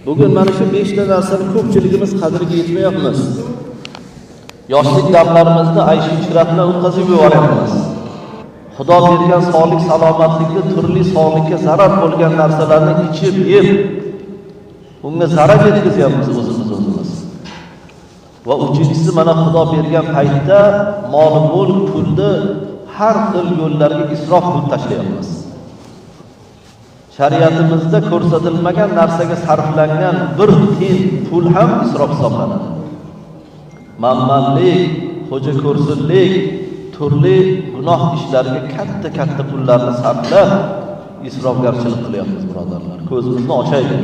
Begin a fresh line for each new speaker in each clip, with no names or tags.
Bugun mana shu 5 ta narsani ko'pchiligimiz qadriga yetmayapmiz. Yoshlik damlarimizda aysh-ishrat bilan o'tkazib yuboryapmiz. Xudo bergan sog'lik, salomatlikni turli sog'likka zarar bo'lgan narsalarni ichib, yeb, unga zarar yetkazyapmiz o'zimiz. Va uchinchisi, mana Xudo bergan paytda mol, mulk, pulni har xil yo'llarga isrof qilib tashlayapmiz. Shariatimizda ko'rsatilmagan narsaga sarflangan bir tiyin pul ham isrof hisoblanadi. Manmanlik, xo'ja ko'rsinlik, turli gunoh ishlarga katta pullarni sarflab isrofgarchilik qilyapmiz, birodarlar. Ko'zimizni ochaylik.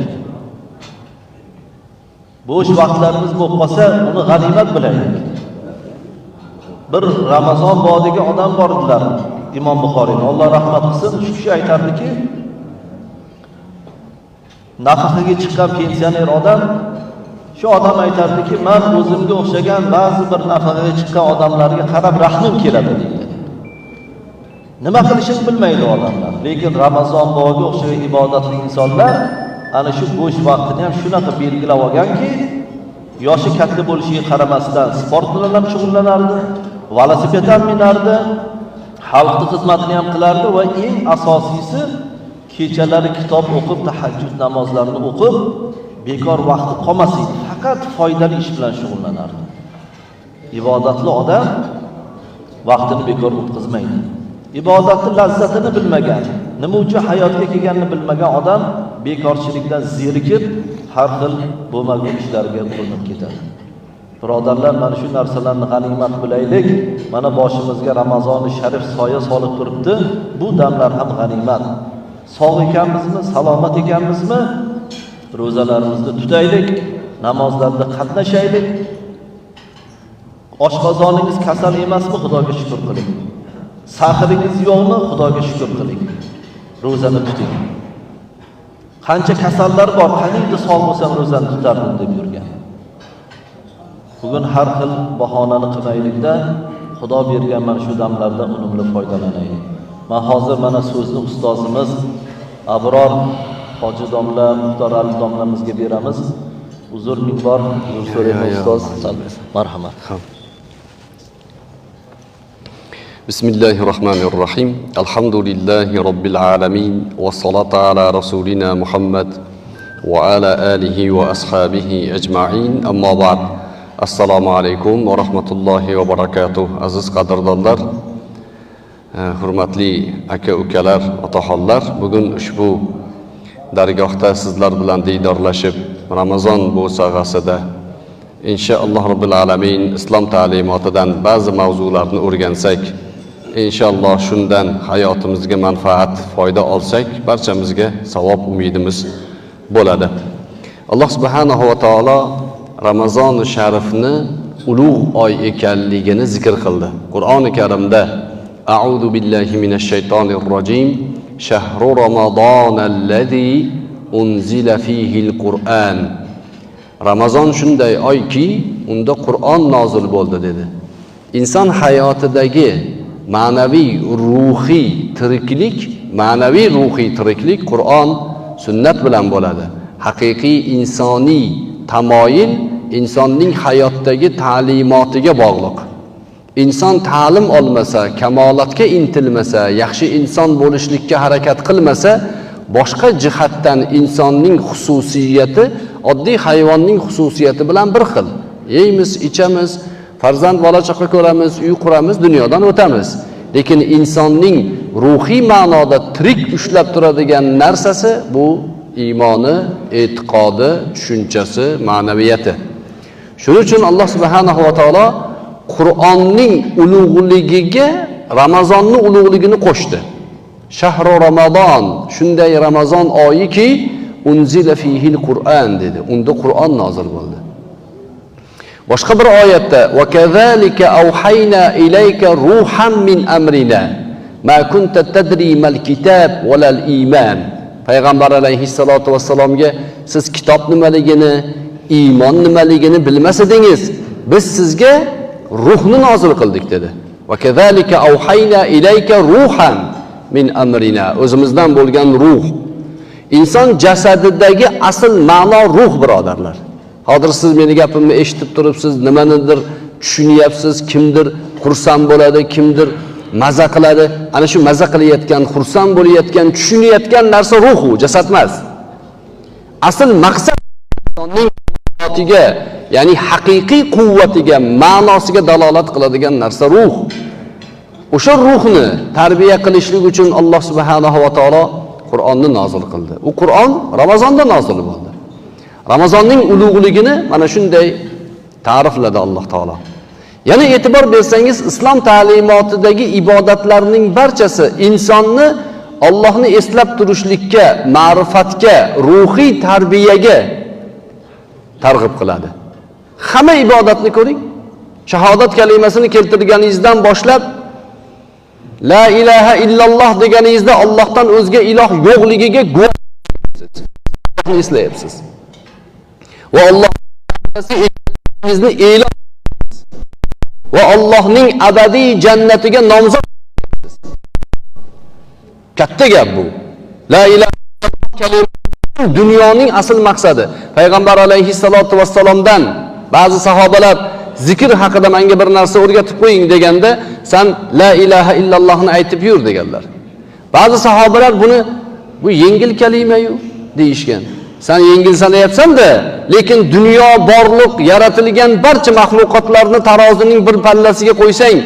Bo'sh vaqtlarimiz bo'lib qolsa, uni g'animat bilaylik. Bir Ramazon bodiga odam bordilar, Imom Buxoriyning, Alloh rahmat qilsin, shu kishi aytardiki, nafaqaga chiqqan pensioner odam, shu odam aytardiki, men o'zimga o'xshagan ba'zi bir nafaqaga chiqqan odamlarga qarab rahmim keladi deydi. Nima qilishini bilmaydi odamlar, lekin Ramazon boyiga o'xshagan ibodatli insonlar ana shu bo'sh vaqtini ham shunaqa belgilab olganki, yoshi katta bo'lishiga qaramasdan sport bilan ham shug'ullanardi, velosiped ham minardi, xalqning xizmatini ham qilardi va eng asosiysi kechalari kitob o'qib, tahajjud namozlarini o'qib, bekor vaqti qolmasin, faqat foydali ish bilan shug'ullanardi. Ibodatli odam vaqtini bekor o'tkazmaydi. Ibodatning lazzatini bilmagan, nima uchun hayotga kelganini bilmagan odam bekorchilikdan zerikib, har xil bo'lmagan ishlarga urinib ketadi. Birodarlar, mana shu narsalarni g'animat bilaylik. Mana boshimizga Ramazoni sharif soya solib turibdi. Bu damlar ham g'animat. Sog' ekanmizmi, salomat ekanmizmi? Ro'zalarimizni tutaylik, namozlarda qatnashaylik. Oshqozoningiz kasal emasmi? Xudoga shukr qiling. Sahringiz yo'qmi? Xudoga shukr qiling. Ro'zani tuting. Qancha kasallar bor, qaniydi sog' bo'lsam ro'zani tutardim deb yurgan. Bugun har xil bahonani qilmaylikda, Xudo bergan mana shu damlardan unumli foydalanaylik. Men hozir mana so'zni ustozimiz Abror Hoji domla, Muxtor Ali domlamizga beramiz. Uzr minbor, uzr so'rayman ustoz. Marhamat.
Bismillahirrahmanirrahim. Alhamdulillahi robbil alamin va salatu ala rasulina Muhammad va ala alihi va ashabihi ajma'in. Amma ba'd. Assalomu alaykum va rahmatullohi va barakatuh. Aziz qadrdonlar, hurmatli aka-ukalar, otaxonlar, bugun ushbu dargohda sizlar bilan diydorlashib, Ramazon bo'sag'asida inshaalloh robbil alamin islom ta'limotidan ba'zi mavzularni o'rgansak, inshaalloh shundan hayotimizga manfaat, foyda olsak, barchamizga savob umidimiz bo'ladi. Alloh subhanahu va taolo Ramazon-u sharifni ulug' oy ekanligini zikr qildi. Qur'oni Karimda A'udhu billahi minash shaytonir rojim. Shahru Ramazonallazi unzila fihil Qur'an. Ramazon shunday oyki, unda Qur'on nozil bo'ldi dedi. Inson hayotidagi ma'naviy ruhiy tiriklik Qur'on, sunnat bilan bo'ladi. Haqiqiy insoniy tamoyil insonning hayotdagi ta'limotiga bog'liq. Inson ta'lim olmasa, kamolatga intilmasa, yaxshi inson bo'lishlikka harakat qilmasa, boshqa jihatdan insonning xususiyati oddiy hayvonning xususiyati bilan bir xil. Yeymiz, ichamiz, farzand bola chaqa ko'ramiz, uy quramiz, dunyodan o'tamiz. Lekin insonning ruhiy ma'noda tirik ushlab turadigan narsasi bu iymoni, e'tiqodi, tushunchasi, ma'naviyati. Shuning uchun Alloh subhanahu va taolo Qur'onning ulug'ligiga Ramazonning ulug'ligini qo'shdi. Shahru Ramazon, shunday Ramazon oyiki unzila fihil Qur'an dedi. Unda Qur'on nozil bo'ldi. Boshqa bir oyatda va kazalika awhayna ilayka ruhan min amrina ma kunta tadri mal kitab walal iman. Payg'ambar alayhissalatu vassalomga siz kitob nimaligini, iymon nimaligini bilmas edingiz. Biz sizga ruhni nozil qildik dedi. Va kazalika awhayna ilayka ruhan min amrina. O'zimizdan bo'lgan ruh. inson jasadidagi asl ma'no ruh, birodarlar. Hozir siz meni gapimni eshitib turibsiz, nimanidir tushunyapsiz, kimdir xursand bo'ladi, kimdir maza qiladi. Ana shu maza qilayotgan, xursand bo'layotgan, tushunayotgan narsa ruh, jasad emas. Asl maqsad insonning hayotiga, ya'ni haqiqiy quvvatiga, ma'nosiga dalolat qiladigan narsa ruh. O'sha ruhni tarbiya qilishlik uchun Alloh subhanahu va taolo Qur'onni nozil qildi. U Qur'on Ramazonda nozil bo'ldi. Ramazonning ulug'ligini mana shunday ta'rifladi Alloh taolo. Yana e'tibor bersangiz, islom ta'limotidagi ibodatlarning barchasi insonni Allohni eslab turishlikka, ma'rifatga, ruhiy tarbiyaga targ'ib qiladi. Hamma ibodatni ko'ring. Shahodat kalimasini keltirganingizdan boshlab La ilaha illalloh deganingizda Allohdan o'zga iloh yo'qligiga guvohlik eslayapsiz. Va Allohni e'lon va Allohning abadiy jannatiga nomzod qilasiz. Katta gap bu. La ilaha illalloh kalimasi dunyoning asl maqsadi. Payg'ambar alayhissalatu vassalomdan ba'zi sahobalar zikr haqida menga bir narsa o'rgatib qo'ying deganda, sen la ilaha illallohni aytib yur deganlar. Ba'zi sahobalar bu yengil kalima-yu deyishgan. Sen yengil sanayapsan-da, lekin dunyo borliq yaratilgan barcha mahluqotlarni tarozining bir pallasiga qo'ysang,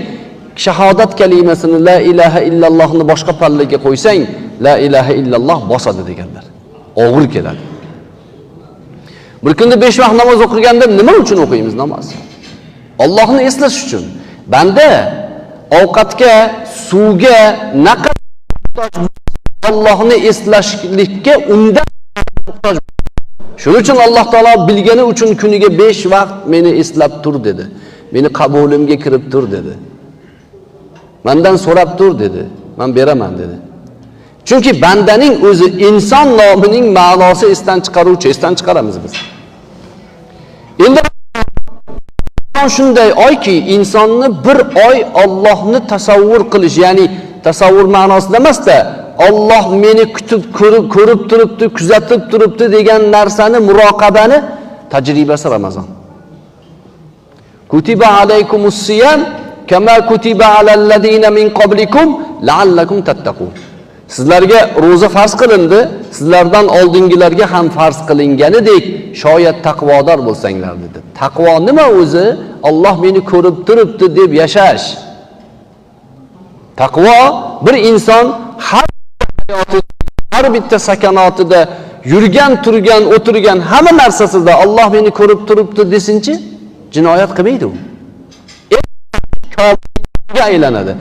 shahodat kalimasini la ilaha illallohni boshqa pallaga qo'ysang, la ilaha illalloh bosadi deganlar. Og'ir keladi. Bir kunda 5 vaqt namoz o'qiganda nima uchun o'qiymiz namoz? Allohni eslash uchun. Banda ovqatga, suvga naqad muhtoj, Allohni eslashlikka undan muhtoj. Shuning uchun Alloh taolo bilgani uchun kuniga 5 vaqt meni eslab tur dedi. Meni qabulimga kirib tur dedi. Mendan so'rab tur dedi. Men beraman dedi. Chunki bandaning o'zi inson nomining ma'nosi esdan chiqaruvchi, esdan chiqaramiz biz. Endi shunday oyki, insonni bir oy Allohni tasavvur qilish, ya'ni tasavvur ma'nosida emas-da, Alloh meni kutib, ko'rib turibdi, kuzatib turibdi degan narsani, muroqabani tajribasi Ramazon. Kutiba alaykumus siyam kama kutiba alal ladina min qablikum la'allakum tattaqun. Sizlarga roza farz qilindi, sizlardan oldingilarga ham farz qilinganidek, shoyat taqvodor bo'lsanglar dedi. Taqvo nima o'zi? Alloh meni ko'rib turibdi deb yashash. Taqvo bir inson har hayotida, har bitta sakanotida, yurgan, turgan, o'tirgan hamma narsasida Alloh meni ko'rib turibdi desinchi, jinoyat qilmaydi u. Kofirga aylanadi.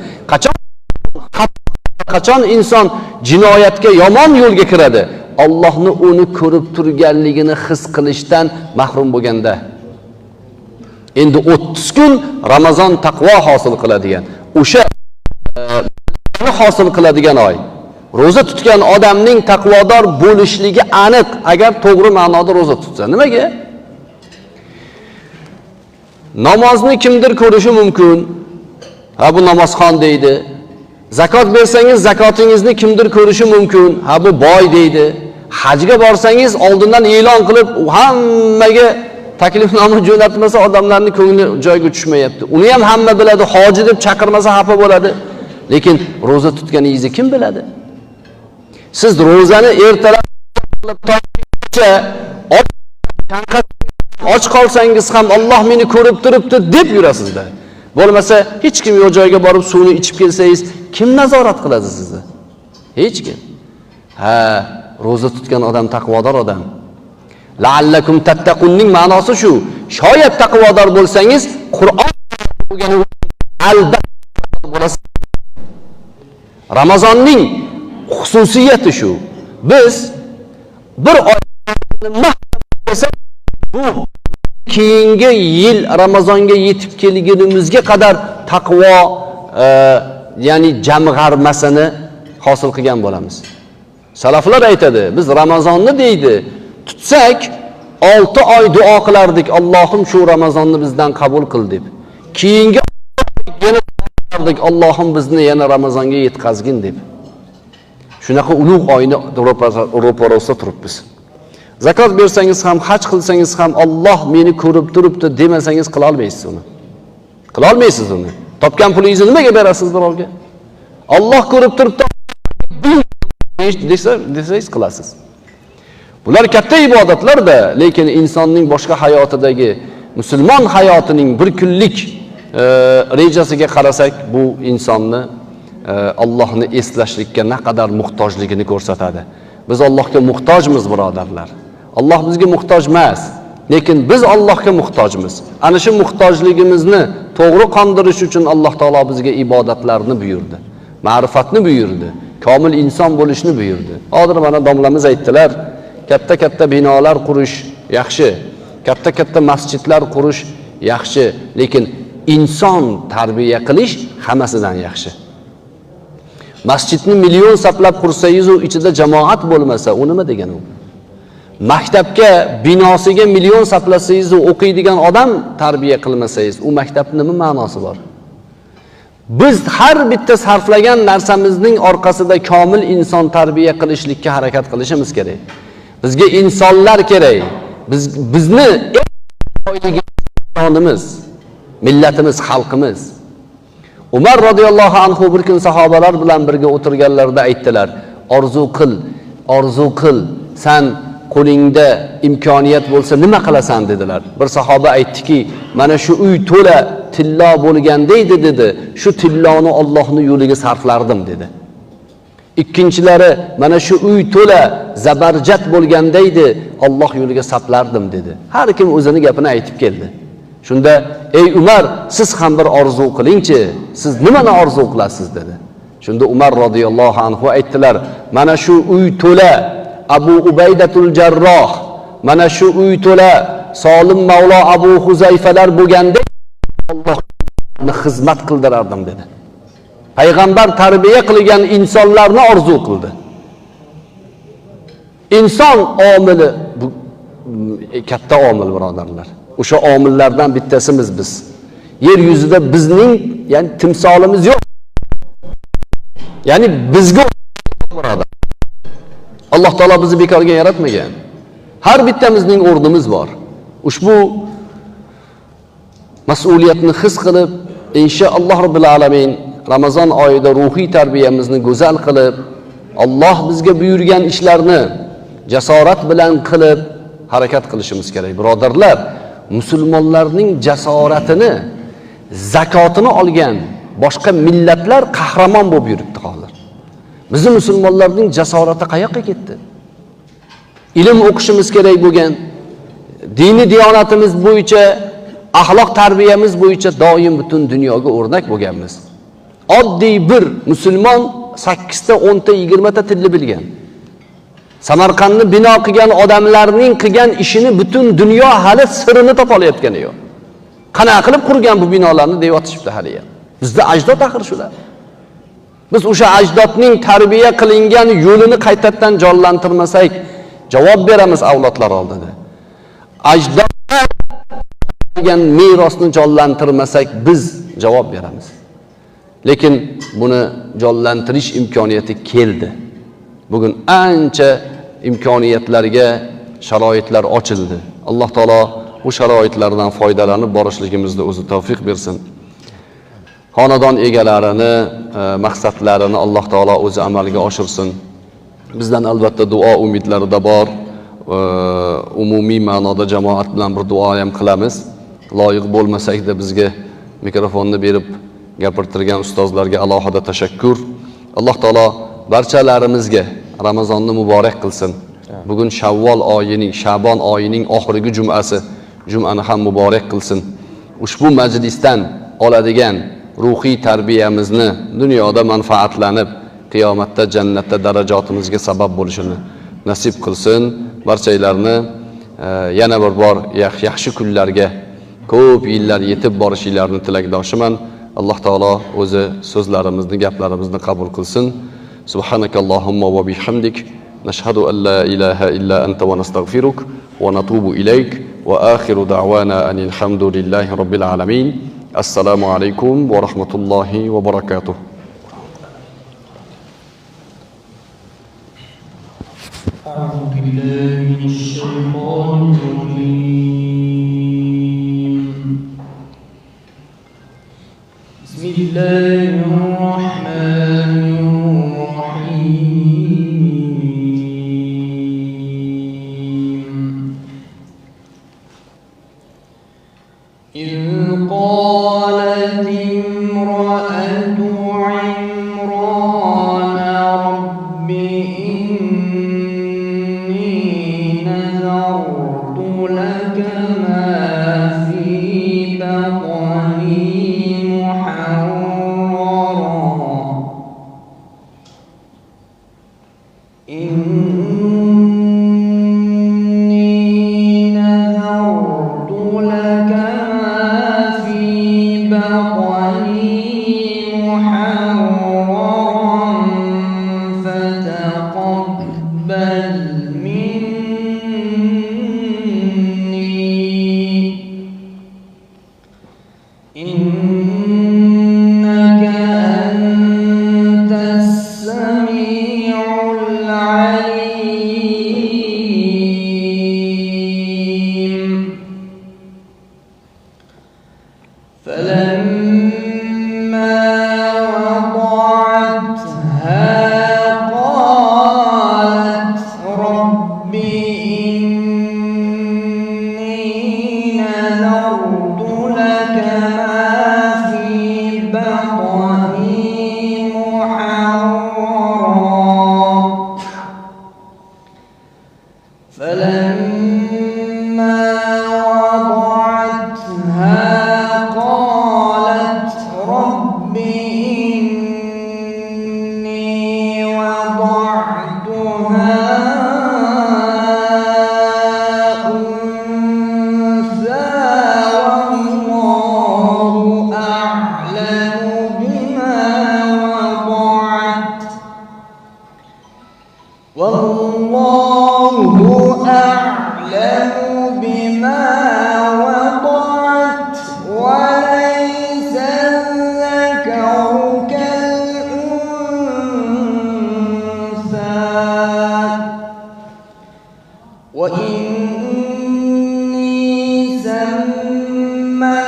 Qachon inson jinoyatga, yomon yo'lga kiradi? Allohni uni ko'rib turganligini his qilishdan mahrum bo'lganda. Endi 30 kun Ramazon taqvo hosil qiladigan, o'sha hosil qiladigan oy. Roza tutgan odamning taqvodor bo'lishligi aniq, agar to'g'ri ma'noda roza tutsa. Nimaga? Namozni kimdir ko'rishi mumkin. Ha, bu namozxon deydi. Zakot bersangiz zakotingizni kimdir ko'rishi mumkin. Ha, bu boy deydi. Hajga borsangiz oldindan e'lon qilib hammaga taklifnoma jo'natmasa odamlarning ko'ngli joyiga tushmayapti. Uni ham hamma biladi, hoji deb chaqirmasa xafa bo'ladi. Lekin roza tutganingizni kim biladi? Siz rozani ertalab qilib tonggacha och qolsangiz ham Alloh meni ko'rib turibdi deb yurasizda. Bo'lmasa hech kim yo'q joyga borib suvni ichib kelsangiz, kim nazorat qiladi sizni? Hech kim. Ha, roza tutgan odam taqvodor odam. La'allakum tattaqunning ma'nosi shu. Shoyat taqvodor bo'lsangiz, Qur'on o'qigani albatta bo'lasiz. Ramazonning xususiyati shu. Biz bir oyni mahkam qilsak, bu keyingi yil Ramazonga yetib kelgunimizga qadar taqvo ya'ni jamg'armasini hosil qilgan bo'lamiz. Salaflar aytadi, biz Ramazonni deydi, tutsak 6 oy duo qilardik, Allohim shu Ramazonni bizdan qabul qil deb. Keyingi yana qilardik, Allohim bizni yana Ramazonga yetkazgin deb. Shunaqa ulug' oyni ro'parasida turibmiz. Zakot bersangiz ham, haj qilsangiz ham Alloh meni ko'rib turibdi demasangiz qila olmaysiz uni. Qila olmaysiz uni. Topgan pulingizni nimaga berasiz birovga? Alloh ko'rib turibdi desangiz qilasiz. Bular katta ibodatlar-da, lekin insonning boshqa hayotidagi, musulmon hayotining bir kunlik rejasiga qarasak, bu insonni Allohni eslashlikka naqadar muhtojligini ko'rsatadi. Biz Allohga muhtojmiz, birodarlar. Alloh bizga muhtoj emas, lekin biz Allohga muhtojmiz. Ana shu muhtojligimizni to'g'ri qondirish uchun Alloh taolo bizga ibodatlarni buyurdi, ma'rifatni buyurdi, komil inson bo'lishni buyurdi. Hozir mana domlamiz aytdilar, katta binolar qurish yaxshi, katta masjidlar qurish yaxshi, lekin inson tarbiya qilish hammasidan yaxshi. Masjidni million saplab qursangiz, u ichida jamoat bo'lmasa, u nima degani u? Maktabga binosiga million saplasangiz, o'qiydigan odam tarbiya qilmasangiz, u maktabning nima ma'nosi bor? Biz har bitta sarflagan narsamizning orqasida komil inson tarbiya qilishlikka harakat qilishimiz kerak. Bizga insonlar kerak. Bizni boyligimiz, millatimiz, xalqimiz. Umar radhiyallohu anhu bir kun sahobalar bilan birga o'tirganlarida aytdilar: "Orzu qil, sen qo'lingda imkoniyat bo'lsa nima qilasan?" dedilar. Bir sahoba aytdiki, "Mana shu uy to'la tillo bo'lganda edi" dedi. "Shu tilloni Allohning yo'liga sarflardim" dedi. Ikkinchilari, "Mana shu uy to'la zabarjat bo'lganda edi, Alloh yo'liga saplardim" dedi. Har kim o'zini gapini aytib keldi. Shunda, "Ey Umar, siz ham bir orzu qilingchi. Siz nimani orzu qilasiz?" dedi. Shunda Umar radhiyallohu anhu aytdilar: "Mana shu uy to'la Abu Ubaydatul Jarroh, mana shu uy to'la Solim Mavlo Abu Huzayfalar bo'lganda Allohni xizmat qildirardim" dedi. Payg'ambar tarbiya qilgan insonlarni orzu qildi. Inson omili bu katta omil, birodarlar. O'sha omillardan bittasimiz biz. Yer yuzida bizning, ya'ni timsolimiz yo'q. Ya'ni bizga birodar. Alloh taolo bizni bekorga yaratmagan. Har bittamizning o'rnimiz bor. Ushbu mas'uliyatni his qilib, inshaalloh robbil alamin Ramazon oyida ruhiy tarbiyamizni go'zal qilib, Alloh bizga buyurgan ishlarni jasorat bilan qilib harakat qilishimiz kerak. Birodarlar, musulmonlarning jasoratini, zakotini olgan boshqa millatlar qahramon bo'lib yuribdi hozir. Bizning musulmonlarning jasorati qayoqqa ketdi? Ilm o'qishimiz kerak bo'lgan, diniy diyonatimiz bo'yicha, axloq tarbiyamiz bo'yicha doim butun dunyoga o'rnak bo'lganmiz. Oddiy bir musulmon 8 ta, 10 ta, 20 ta tilni bilgan. Samarqandni bino qilgan odamlarning qilgan ishini butun dunyo hali sirini topa olayotgani yo'q. Qanaqa qilib qurgan bu binolarni deb yotishibdi hali ham. Bizda ajdod axir shular. Biz o'sha ajdodning tarbiya qilingan yo'lini qaytadan jonlantirmasak, javob beramiz avlodlar oldida. Ajdod degan merosni jonlantirmasak, biz javob beramiz. Lekin buni jonlantirish imkoniyati keldi. Bugun ancha imkoniyatlarga sharoitlar ochildi. Alloh taolo bu sharoitlardan foydalanib borishligimizni o'zi tavfiq bersin. Xonadon egalarini, maqsadlarini Alloh taolo o'zi amalga oshirsin. Bizdan albatta duo umidlarida bor. Umumiy ma'noda jamoat bilan bir duo ham qilamiz. Loyiq bo'lmasak-da bizga mikrofonni berib gapirtirgan ustozlarga alohida tashakkur. Alloh taolo barchalarimizga Ramazonni muborak qilsin. Bugun Shavvol oyining, Sha'bon oyining oxirgi jumasi, jumani ham muborak qilsin. Ushbu majlisdan oladigan ruhiy tarbiyamizni dunyoda manfaatlanib, qiyomatda jannatda darajotimizga sabab bo'lishini nasib qilsin. Barchalarni yana bir bor yaxshi kunlarga, ko'p yillar yetib borishlarini tilakdoshiman. Alloh taolo o'zi so'zlarimizni, gaplarimizni qabul qilsin. Subhanakallohumma va bihamdik, nashhadu an la ilaha illa anta va nastaghfiruk va natubu ilayk va akhiru da'wana anil hamdulillahi robbil alamin. Assalomu alaykum va rahmatullohi va barakatuh.
بالله من الشيطان الرجيم. بسم الله الرحمن الرحيم. إذ قالت امرأة عمران رب إني نذرت لك ما في بطني محررا فتقبل مني إنك أنت السميع العليم. فلما وضعتها قالت رب إني نذرت لك ما في بطني محررا. فلما وضعتها قالت رب إني وضعتها أنثى والله أعلم بما وضعت وليس الذكر كالأنثى وإني سميتها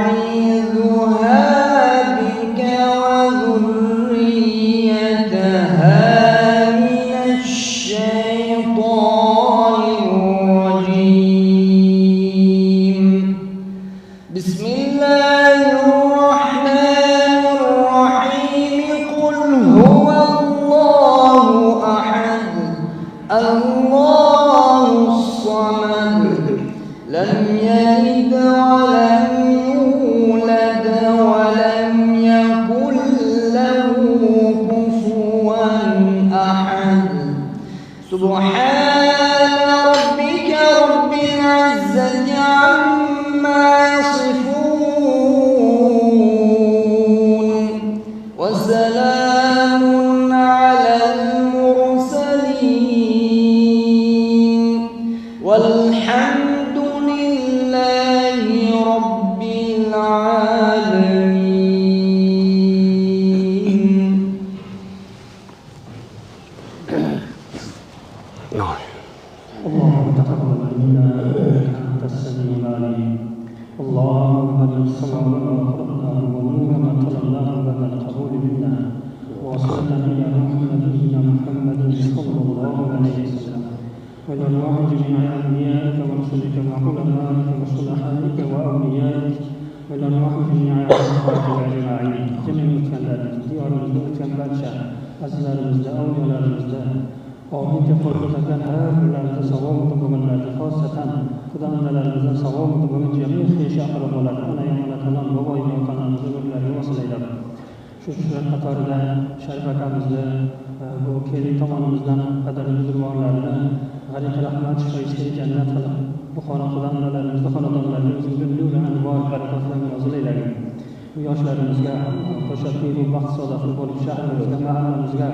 أعيذها بك وذريتها من الشيطان الرجيم. بسم الله الرحمن الرحيم. قل هو الله أحد الله الصمد لم يلد ولم يولد ولم يكن له كفوا أحد. سبحان ربك رب العزة عما يصفون وسلام على المرسلين والحمد لله رب العالمين.
اللهم تقبل منا انك انت السميع العليم. اللهم بلغ الصواب ما قرأناه ونور ما طلبناه بعد القبول منا وصلنا الى محمد نبينا محمد صلى الله عليه وسلم ولله جميع انبيائك ورسلك وعلمائك وصلحائك واوليائك ولله جميع اصحابك اجمعين. جميع المكانات ديارımızda o'tgan barcha azizlarimizda avliyolarimizda oldinga qo'yilgan har birlarida savob bo'lganlarni xosatan xudo onalarimizdan savob bo'lgan jami xiyshi aqrobolar onayam onatalam boboyim yoqanamizni o'rlariga vosilaylar. Shu qatorida Sharif akamizni bu keli tomonimizdan qadrli buzurg'onlarni g'ariq rahmat shoyista jannat qilib bu xonadonlarimizni xonadonlarni o'zingizga nur anvor barakotlar nozil aylagin. Bu yoshlarimizga qo'shib baxt saodatli bo'lib shahrimizga mahallamizga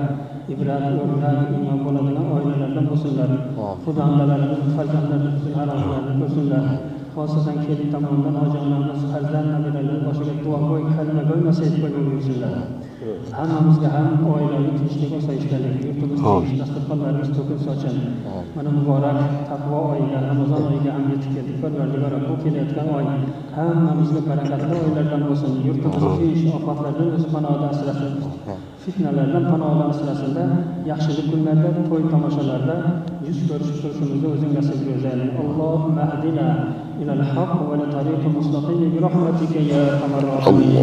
ibrat, o'rnak, imom bo'ladigan oilalardan bo'lsinlar. Xudondalarimiz, farzandlarimiz haroqlarini ko'rsinlar. Xosatan kelin tomonidan ojoqlarimiz, farzand nabiralar boshiga duo qo'y, kalima qo'y, nasihat qo'y bo'lsinlar. Hammamizga ham oilaviy tinchlik, osoyishtalik, yurtimizda dasturxonlarimiz to'kil sochin. Mana muborak taqvo oyiga, Ramazon oyiga ham yetib keldik. Parvardigor, bu kelayotgan oy hammamizga barakatli oylardan bo'lsin. Yurtimizni tinch, ofatlardan o'z panohida asrasin. Fitnalardan panohida asrasin-da, yaxshilik kunlarda, to'y tomoshalarda yuz ko'rishib turishimizni o'zing nasib qilgin. Allohumma ahdina ilal haqq va la tariqil mustaqim bi rahmatika ya arhamar rahimin.